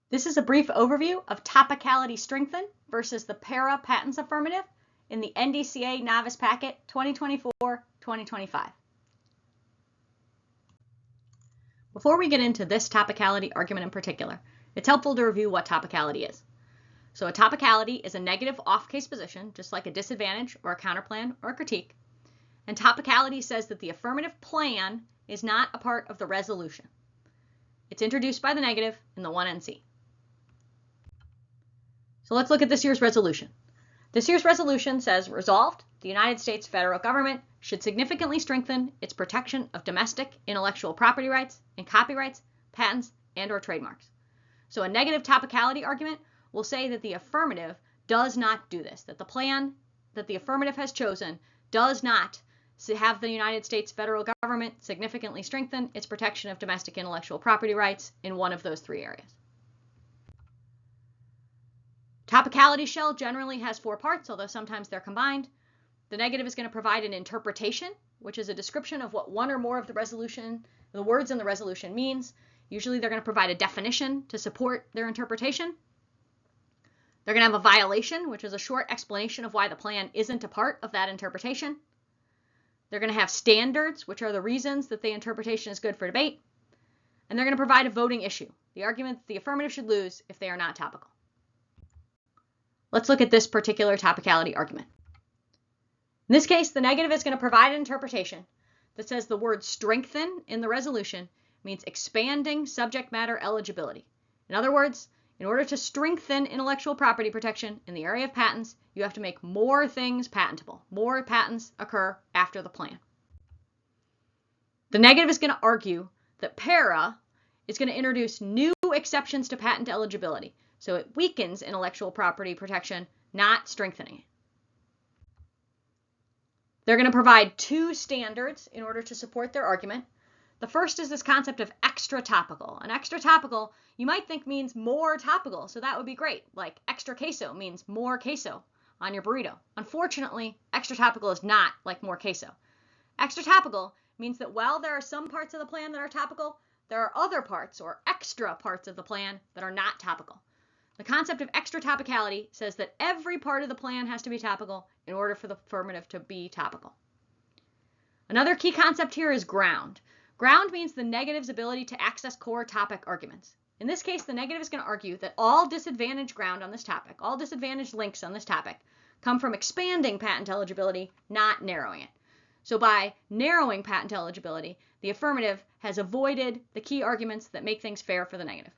This is a brief overview of topicality strengthen versus the PERA patents affirmative in the NDCA Novice Packet 2024-2025. Before we get into this topicality argument in particular, it's helpful to review what topicality is. So a topicality is a negative off-case position, just like a disadvantage or a counterplan or a critique. And topicality says that the affirmative plan is not a part of the resolution. It's introduced by the negative in the 1NC. So let's look at this year's resolution. This year's resolution says, resolved, the United States federal government should significantly strengthen its protection of domestic intellectual property rights and copyrights, patents, and/or trademarks. So a negative topicality argument will say that the affirmative does not do this, that the plan that the affirmative has chosen does not have the United States federal government significantly strengthen its protection of domestic intellectual property rights in one of those three areas. Topicality shell generally has four parts, although sometimes they're combined. The negative is going to provide an interpretation, which is a description of what one or more of the words in the resolution means. Usually they're going to provide a definition to support their interpretation. They're going to have a violation, which is a short explanation of why the plan isn't a part of that interpretation. They're going to have standards, which are the reasons that the interpretation is good for debate. And they're going to provide a voting issue, the argument that the affirmative should lose if they are not topical. Let's look at this particular topicality argument. In this case, the negative is going to provide an interpretation that says the word strengthen in the resolution means expanding subject matter eligibility. In other words, in order to strengthen intellectual property protection in the area of patents, you have to make more things patentable. More patents occur after the plan. The negative is going to argue that PERA is going to introduce new exceptions to patent eligibility. So it weakens intellectual property protection, not strengthening it. They're going to provide two standards in order to support their argument. The first is this concept of extra topical. And extra topical, you might think means more topical, so that would be great. Like extra queso means more queso on your burrito. Unfortunately, extra topical is not like more queso. Extra topical means that while there are some parts of the plan that are topical, there are other parts or extra parts of the plan that are not topical. The concept of extra topicality says that every part of the plan has to be topical in order for the affirmative to be topical. Another key concept here is ground. Ground means the negative's ability to access core topic arguments. In this case, the negative is going to argue that all disadvantaged ground on this topic, all disadvantaged links on this topic, come from expanding patent eligibility, not narrowing it. So by narrowing patent eligibility, the affirmative has avoided the key arguments that make things fair for the negative.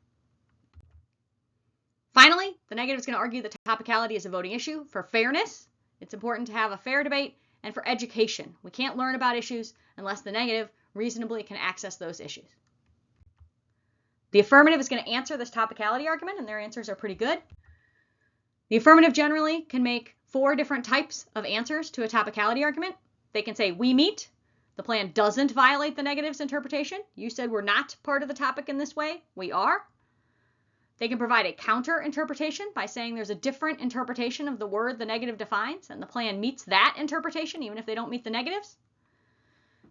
Finally, the negative is going to argue that topicality is a voting issue for fairness. It's important to have a fair debate, and for education. We can't learn about issues unless the negative reasonably can access those issues. The affirmative is going to answer this topicality argument, and their answers are pretty good. The affirmative generally can make four different types of answers to a topicality argument. They can say, we meet. The plan doesn't violate the negative's interpretation. You said we're not part of the topic in this way. We are. They can provide a counter interpretation by saying there's a different interpretation of the word the negative defines, and the plan meets that interpretation even if they don't meet the negatives.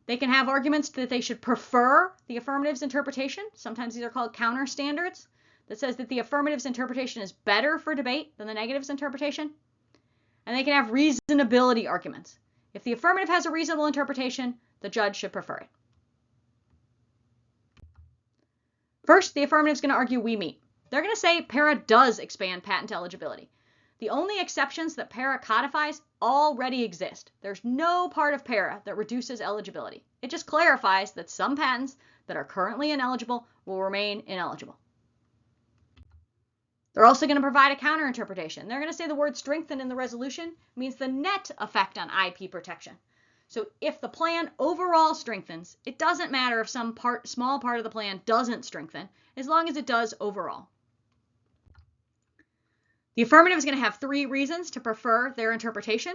They can have arguments that they should prefer the affirmative's interpretation. Sometimes these are called counter standards, that says that the affirmative's interpretation is better for debate than the negative's interpretation. And they can have reasonability arguments. If the affirmative has a reasonable interpretation, the judge should prefer it. First, the affirmative is going to argue we meet. They're going to say PERA does expand patent eligibility. The only exceptions that PERA codifies already exist. There's no part of PERA that reduces eligibility. It just clarifies that some patents that are currently ineligible will remain ineligible. They're also going to provide a counter interpretation. They're going to say the word strengthen in the resolution means the net effect on IP protection. So if the plan overall strengthens, it doesn't matter if some small part of the plan doesn't strengthen, as long as it does overall. The affirmative is going to have three reasons to prefer their interpretation.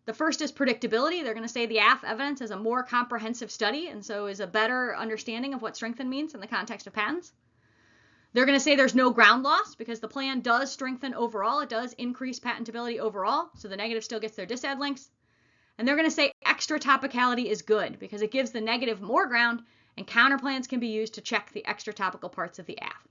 The first is predictability. They're going to say the AF evidence is a more comprehensive study and so is a better understanding of what strengthen means in the context of patents. They're going to say there's no ground loss because the plan does strengthen overall. It does increase patentability overall, so the negative still gets their disad links. And they're going to say extra topicality is good because it gives the negative more ground and counterplans can be used to check the extra topical parts of the AF.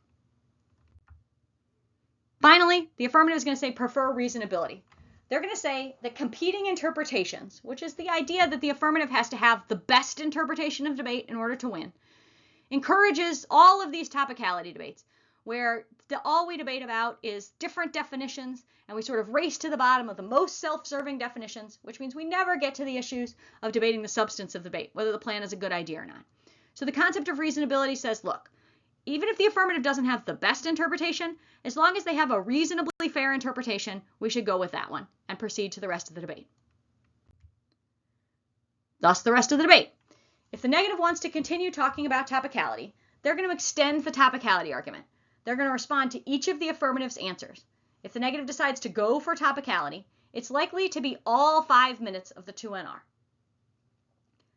Finally, the affirmative is going to say prefer reasonability. They're going to say that competing interpretations, which is the idea that the affirmative has to have the best interpretation of debate in order to win, encourages all of these topicality debates where all we debate about is different definitions and we sort of race to the bottom of the most self-serving definitions, which means we never get to the issues of debating the substance of the debate, whether the plan is a good idea or not. So the concept of reasonability says, look, even if the affirmative doesn't have the best interpretation, as long as they have a reasonably fair interpretation, we should go with that one and proceed to the rest of the debate. Thus, the rest of the debate. If the negative wants to continue talking about topicality, they're going to extend the topicality argument. They're going to respond to each of the affirmative's answers. If the negative decides to go for topicality, it's likely to be all 5 minutes of the 2NR.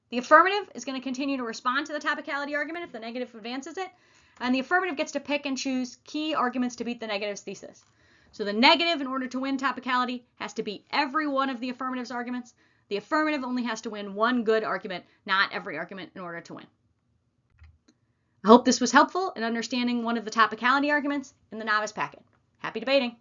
The affirmative is going to continue to respond to the topicality argument if the negative advances it, and the affirmative gets to pick and choose key arguments to beat the negative's thesis. So the negative, in order to win topicality, has to beat every one of the affirmative's arguments. The affirmative only has to win one good argument, not every argument, in order to win. I hope this was helpful in understanding one of the topicality arguments in the novice packet. Happy debating!